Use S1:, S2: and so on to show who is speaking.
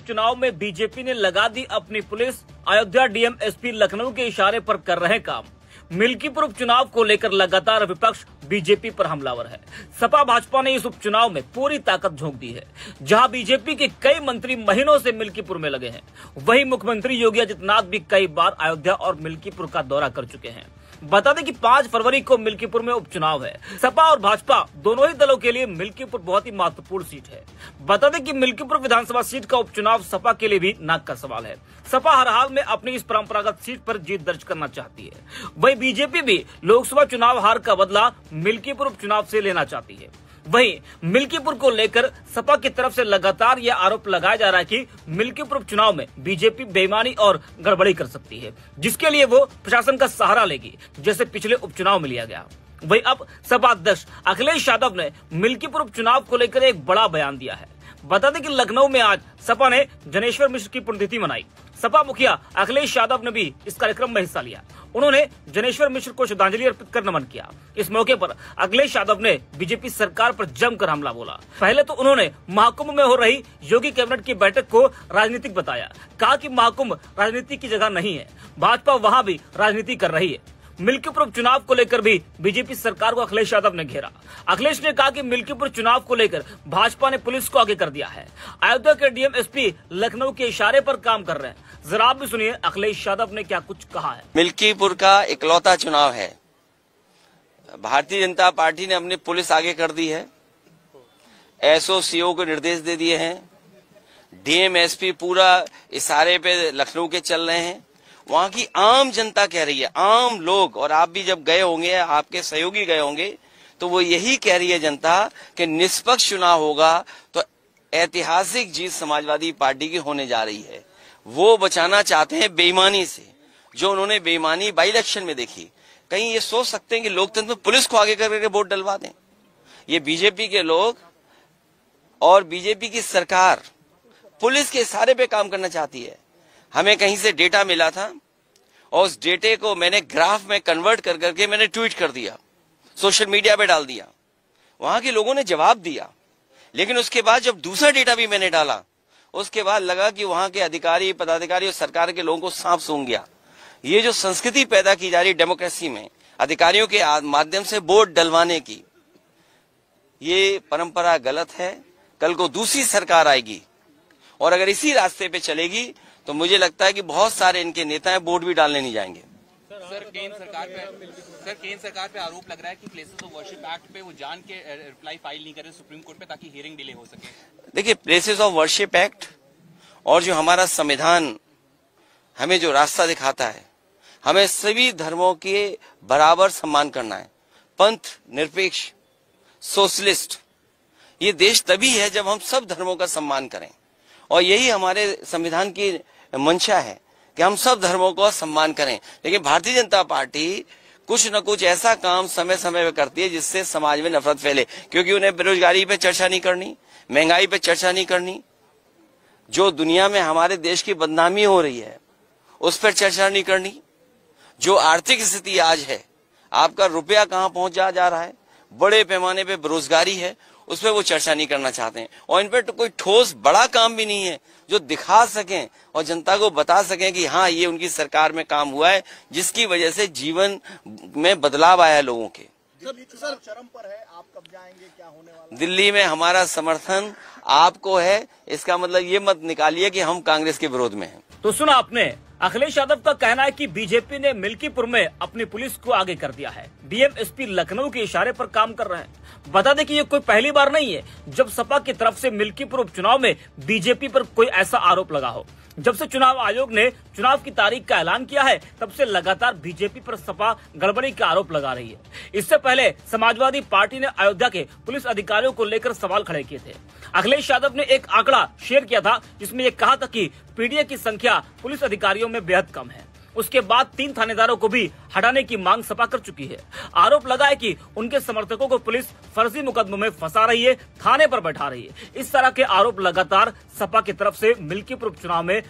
S1: उपचुनाव में बीजेपी ने लगा दी अपनी police, Ayodhya DM SP Lucknow के इशारे पर कर रहे काम। मिल्कीपुर उपचुनाव को लेकर लगातार विपक्ष बीजेपी पर हमलावर है। सपा भाजपा ने इस उपचुनाव में पूरी ताकत झोंक दी है। जहां बीजेपी के कई मंत्री महीनों से मिल्कीपुर में लगे हैं, वहीं मुख्यमंत्री योगी आदित्यनाथ भी कई बार अयोध्या और मिल्कीपुर का दौरा कर चुके हैं। बता दें कि 5 फरवरी को मिल्कीपुर में उपचुनाव है। सपा और भाजपा दोनों ही दलों के लिए मिल्कीपुर बहुत ही महत्वपूर्ण सीट है। बता दें कि मिल्कीपुर विधानसभा सीट का उपचुनाव सपा के लिए भी नाक का सवाल है। सपा हर हाल में अपनी इस परंपरागत सीट पर जीत दर्ज करना चाहती है। वहीं बीजेपी भी लोकसभा चुनाव हार का बदला मिल्कीपुर उपचुनाव से लेना चाहती है। वहीं मिल्कीपुर को लेकर सपा की तरफ से लगातार यह आरोप लगाया जा रहा है कि मिल्कीपुर उपचुनाव में बीजेपी बेईमानी और गड़बड़ी कर सकती है, जिसके लिए वो प्रशासन का सहारा लेगी, जैसे पिछले उपचुनाव में लिया गया। वहीं अब सपा अध्यक्ष अखिलेश यादव ने मिल्कीपुर उपचुनाव को लेकर एक बड़ा बयान दिया है। बता दें कि लखनऊ में आज सपा ने जनेश्वर मिश्र की पुण्यतिथि मनाई। सपा मुखिया अखिलेश यादव ने भी इस कार्यक्रम में हिस्सा लिया। उन्होंने जनेश्वर मिश्र को श्रद्धांजलि अर्पित कर नमन किया। इस मौके पर अखिलेश यादव ने बीजेपी सरकार पर जमकर हमला बोला। पहले तो उन्होंने महाकुंभ में हो रही योगी कैबिनेट की बैठक को राजनीतिक बताया। कहा कि महाकुंभ राजनीति की जगह नहीं है, भाजपा वहां भी राजनीति कर रही है। मिल्कीपुर उपचुनाव को लेकर भी बीजेपी सरकार को अखिलेश यादव ने घेरा। अखिलेश ने कहा कि मिल्कीपुर चुनाव को लेकर भाजपा ने पुलिस को आगे कर दिया है। अयोध्या के डीएम एसपी लखनऊ के इशारे पर काम कर रहे हैं। जरा आप भी सुनिए अखिलेश यादव ने क्या कुछ कहा है।
S2: मिल्कीपुर का इकलौता चुनाव है। भारतीय जनता पार्टी ने अपनी पुलिस आगे कर दी है। एसओसीओ को निर्देश दे दिए हैं। डीएम एसपी पूरा इशारे पे लखनऊ के चल रहे हैं। वहां की आम जनता कह रही है, आम लोग, और आप भी जब गए होंगे, आपके सहयोगी गए होंगे, तो वो यही कह रही है जनता कि निष्पक्ष चुनाव होगा तो ऐतिहासिक जीत समाजवादी पार्टी की होने जा रही है। वो बचाना चाहते हैं बेईमानी से, जो उन्होंने बेईमानी बाई इलेक्शन में देखी। कहीं ये सोच सकते हैं कि लोकतंत्र में पुलिस को आगे करके वोट डलवा दें? ये बीजेपी के लोग और बीजेपी की सरकार पुलिस के इशारे पे काम करना चाहती है। हमें कहीं से डेटा मिला था और उस डेटे को मैंने ग्राफ में कन्वर्ट कर करके मैंने ट्वीट कर दिया, सोशल मीडिया पे डाल दिया। वहां के लोगों ने जवाब दिया, लेकिन उसके बाद जब दूसरा डेटा भी मैंने डाला, उसके बाद लगा कि वहां के अधिकारी, पदाधिकारी और सरकार के लोगों को सांप सूंघ गया। ये जो संस्कृति पैदा की जा रही डेमोक्रेसी में अधिकारियों के माध्यम से वोट डलवाने की, ये परंपरा गलत है। कल को दूसरी सरकार आएगी और अगर इसी रास्ते पे चलेगी तो मुझे लगता है कि बहुत सारे इनके नेता वोट भी डालने नहीं जाएंगे।
S3: सर केंद्र सरकार पे आरोप लग रहा है कि प्लेसेस ऑफ वर्शिप एक्ट पे वो जान के रिप्लाई फाइल नहीं कर रहे सुप्रीम कोर्ट पे ताकि हियरिंग डिले हो सके।
S2: देखिए, प्लेसेस ऑफ वर्शिप एक्ट और जो हमारा संविधान हमें जो रास्ता दिखाता है, हमें सभी धर्मों के बराबर सम्मान करना है। पंथ निरपेक्ष, सोशलिस्ट, ये देश तभी है जब हम सब धर्मों का सम्मान करें, और यही हमारे संविधान की मंशा है कि हम सब धर्मों को सम्मान करें। लेकिन भारतीय जनता पार्टी कुछ न कुछ ऐसा काम समय समय पे करती है जिससे समाज में नफरत फैले, क्योंकि उन्हें बेरोजगारी पे चर्चा नहीं करनी, महंगाई पे चर्चा नहीं करनी, जो दुनिया में हमारे देश की बदनामी हो रही है उस पर चर्चा नहीं करनी, जो आर्थिक स्थिति आज है, आपका रुपया कहाँ पहुंच जा रहा है, बड़े पैमाने पे बेरोजगारी है, उस पर वो चर्चा नहीं करना चाहते हैं। और इन पर तो कोई ठोस बड़ा काम भी नहीं है जो दिखा सकें और जनता को बता सकें कि हाँ, ये उनकी सरकार में काम हुआ है जिसकी वजह से जीवन में बदलाव आया है लोगों के।
S4: चरम पर है, आप कब जाएंगे, क्या होने वाला?
S2: दिल्ली में हमारा समर्थन आपको है, इसका मतलब ये मत निकालिए कि हम कांग्रेस के विरोध में हैं।
S1: तो सुना आपने, अखिलेश यादव का कहना है कि बीजेपी ने मिल्कीपुर में अपनी पुलिस को आगे कर दिया है। डीएम एसपी लखनऊ के इशारे पर काम कर रहे हैं। बता दें कि ये कोई पहली बार नहीं है जब सपा की तरफ से मिल्कीपुर उपचुनाव में बीजेपी पर कोई ऐसा आरोप लगा हो। जब से चुनाव आयोग ने चुनाव की तारीख का ऐलान किया है, तब से लगातार बीजेपी पर सपा गड़बड़ी का आरोप लगा रही है। इससे पहले समाजवादी पार्टी ने अयोध्या के पुलिस अधिकारियों को लेकर सवाल खड़े किए थे। अखिलेश यादव ने एक आंकड़ा शेयर किया था जिसमें यह कहा था कि पीडीए की संख्या पुलिस अधिकारियों में बेहद कम है। उसके बाद 3 थानेदारों को भी हटाने की मांग सपा कर चुकी है। आरोप लगा है कि उनके समर्थकों को पुलिस फर्जी मुकदमों में फंसा रही है, थाने पर बैठा रही है। इस तरह के आरोप लगातार सपा की तरफ से मिल्कीपुर उपचुनाव में